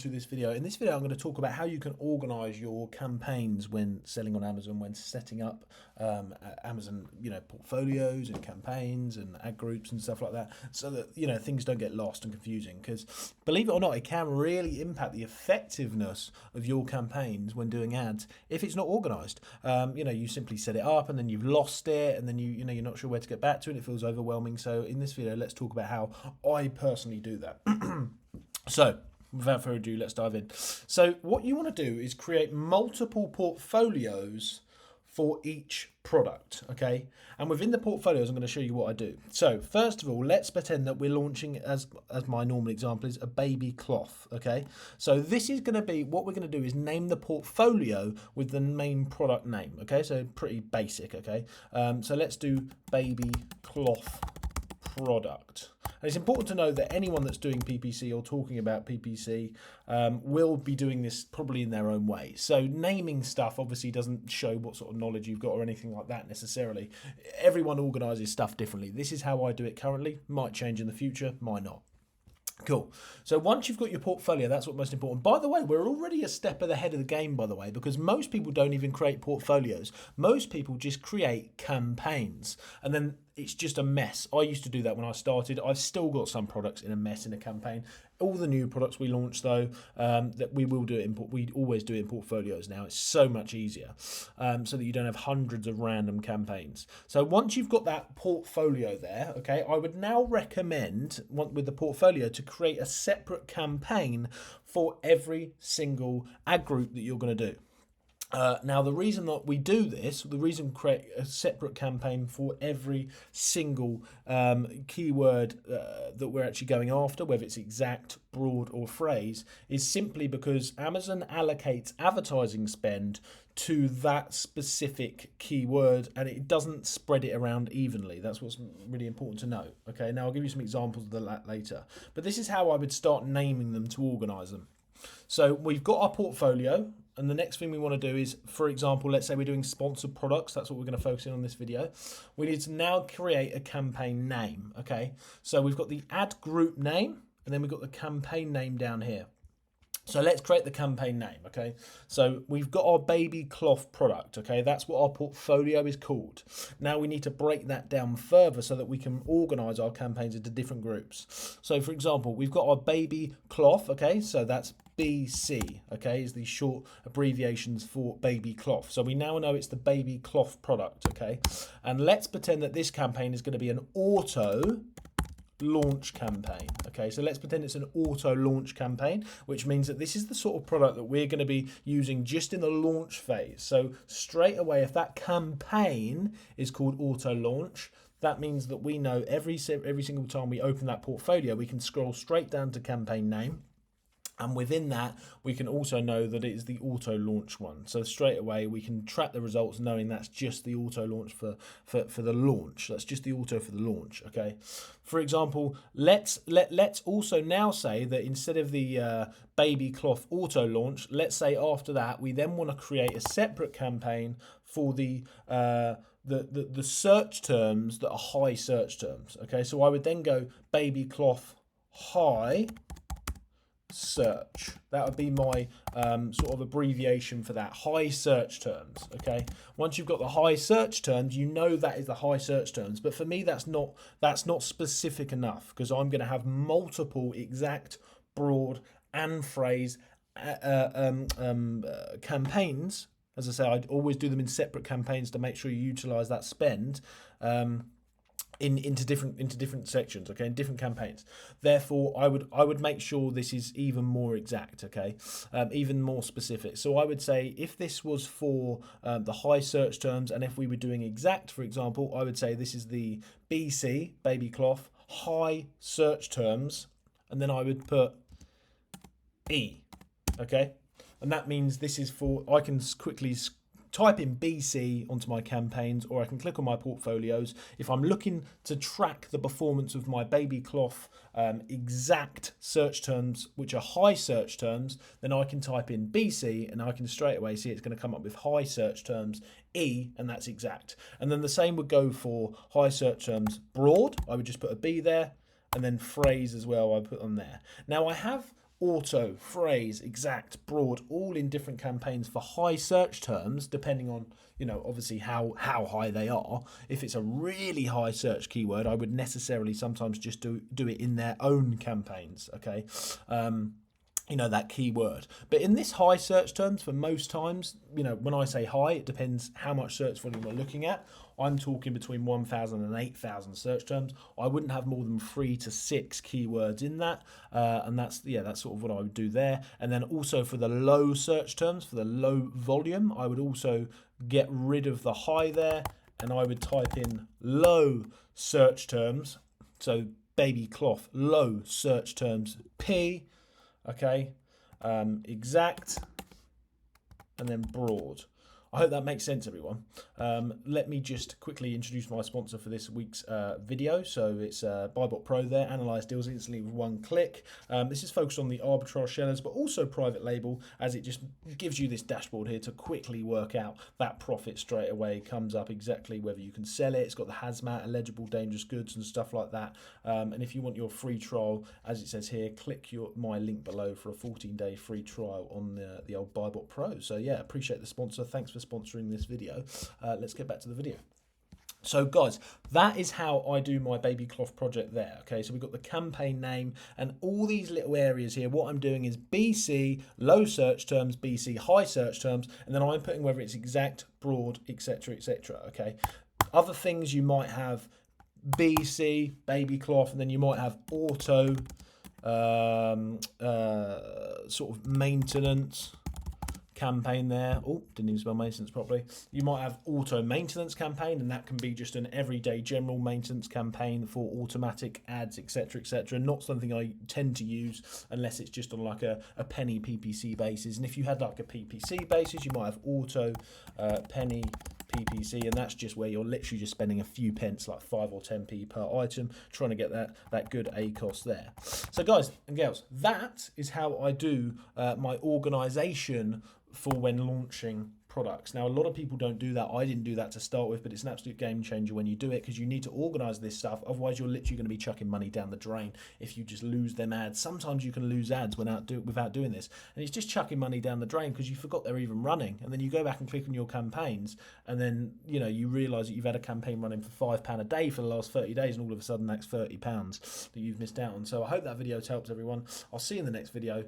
To this video. In this video, I'm going to talk about how you can organize your campaigns when selling on Amazon, when setting up Amazon, portfolios and campaigns and ad groups and stuff like that, so that things don't get lost and confusing. Because believe it or not, it can really impact the effectiveness of your campaigns when doing ads if it's not organized. You simply set it up and then you've lost it, and then you're not sure where to get back to, and it feels overwhelming. So in this video, let's talk about how I personally do that. So, without further ado, let's dive in. So what you want to do is create multiple portfolios for each product, okay? And within the portfolios, I'm going to show you what I do. So first of all, let's pretend that we're launching, as my normal example is, a baby cloth, okay? So this is going to be, what we're going to do is name the portfolio with the main product name, okay? So pretty basic, okay? So let's do baby cloth product. And it's important to know that anyone that's doing PPC or talking about PPC will be doing this probably in their own way. So naming stuff obviously doesn't show what sort of knowledge you've got or anything like that necessarily. Everyone organises stuff differently. This is how I do it currently. Might change in the future, might not. Cool. So once you've got your portfolio, that's what's most important. By the way, we're already a step ahead of the game, by the way, because most people don't even create portfolios. Most people just create campaigns, and then it's just a mess. I used to do that when I started. I've still got some products in a mess in a campaign. All the new products we launch, though, that we will do it in. We always do it in portfolios now. It's so much easier, so that you don't have hundreds of random campaigns. So once you've got that portfolio there, okay, I would now recommend with the portfolio to create a separate campaign for every single ad group that you're going to do. Now, the reason that we do this, the reason we create a separate campaign for every single keyword that we're actually going after, whether it's exact, broad, or phrase, is simply because Amazon allocates advertising spend to that specific keyword, and it doesn't spread it around evenly. That's what's really important to know. Okay, now I'll give you some examples of that later. But this is how I would start naming them to organize them. So we've got our portfolio, and the next thing we want to do is, for example, let's say we're doing sponsored products. That's what we're going to focus in on this video. We need to now create a campaign name, okay? So we've got the ad group name, and then we've got the campaign name down here. So let's create the campaign name, okay? So we've got our baby cloth product, okay? That's what our portfolio is called. Now we need to break that down further so that we can organize our campaigns into different groups. So for example, we've got our baby cloth, okay? So that's BC, okay, is the short abbreviations for baby cloth. So we now know it's the baby cloth product, okay? And let's pretend that this campaign is going to be an auto launch campaign. Okay, so let's pretend it's an auto launch campaign, which means that this is the sort of product that we're going to be using just in the launch phase. So straight away, if that campaign is called auto launch, that means that we know every single time we open that portfolio, we can scroll straight down to campaign name. And within that, we can also know that it is the auto launch one. So straight away, we can track the results knowing that's just the auto launch for the launch. That's just the auto for the launch, okay? For example, let's also now say that instead of the baby cloth auto launch, let's say after that, we then want to create a separate campaign for the search terms that are high search terms, okay? So I would then go baby cloth high search. That would be my sort of abbreviation for that, high search terms, okay? Once you've got the high search terms, you know that is the high search terms. But for me, that's not specific enough, because I'm going to have multiple exact, broad, and phrase campaigns. As I say, I'd always do them in separate campaigns to make sure you utilize that spend into different sections, okay, in different campaigns. Therefore, I would make sure this is even more exact, okay, even more specific. So I would say if this was for the high search terms, and if we were doing exact, for example, I would say this is the BC, baby cloth, high search terms, and then I would put E, okay, and that means this is for, I can quickly type in BC onto my campaigns, or I can click on my portfolios. If I'm looking to track the performance of my baby cloth exact search terms, which are high search terms, then I can type in BC and I can straight away see it's going to come up with high search terms E, and that's exact. And then the same would go for high search terms broad. I would just put a B there, and then phrase as well I put on there. Now I have auto, phrase, exact, broad, all in different campaigns for high search terms, depending on, you know, obviously how high they are. If it's a really high search keyword, I would necessarily sometimes just do it in their own campaigns, okay? You know, that keyword. But in this high search terms, for most times, you know, when I say high, it depends how much search volume we're looking at. I'm talking between 1,000 and 8,000 search terms. I wouldn't have more than 3 to 6 keywords in that, and that's sort of what I would do there. And then also for the low search terms, for the low volume, I would also get rid of the high there, and I would type in low search terms. So baby cloth, low search terms, P. Okay, exact, and then broad. I hope that makes sense, everyone. Let me just quickly introduce my sponsor for this week's video. So it's Buybot Pro there, analyze deals instantly with one click. This is focused on the arbitrage sellers, but also private label, as it just gives you this dashboard here to quickly work out that profit straight away. It comes up exactly whether you can sell it. It's got the hazmat, illegible, dangerous goods and stuff like that. And if you want your free trial, as it says here, click my link below for a 14-day free trial on the old Buybot Pro. So yeah, appreciate the sponsor. Thanks for sponsoring this video. Let's get back to the video. So guys, that is how I do my baby cloth project there. Okay, so we've got the campaign name and all these little areas here. What I'm doing is BC, low search terms, BC, high search terms, and then I'm putting whether it's exact, broad, etc., etc. Okay, other things you might have BC, baby cloth, and then you might have auto, sort of maintenance campaign there. Oh, didn't even spell maintenance properly. You might have auto maintenance campaign, and that can be just an everyday general maintenance campaign for automatic ads, etc., etc. Not something I tend to use unless it's just on like a penny PPC basis. And if you had like a PPC basis, you might have auto penny PPC, and that's just where you're literally just spending a few pence, like 5 or 10p per item, trying to get that good ACOS there. So guys and girls, that is how I do my organization for when launching products. Now, a lot of people don't do that. I didn't do that to start with, but it's an absolute game changer when you do it, because you need to organize this stuff. Otherwise, you're literally going to be chucking money down the drain if you just lose them ads. Sometimes you can lose ads without doing this, and it's just chucking money down the drain because you forgot they're even running. And then you go back and click on your campaigns, and then you realize that you've had a campaign running for £5 a day for the last 30 days, and all of a sudden that's £30 that you've missed out on. So I hope that video helps everyone. I'll see you in the next video.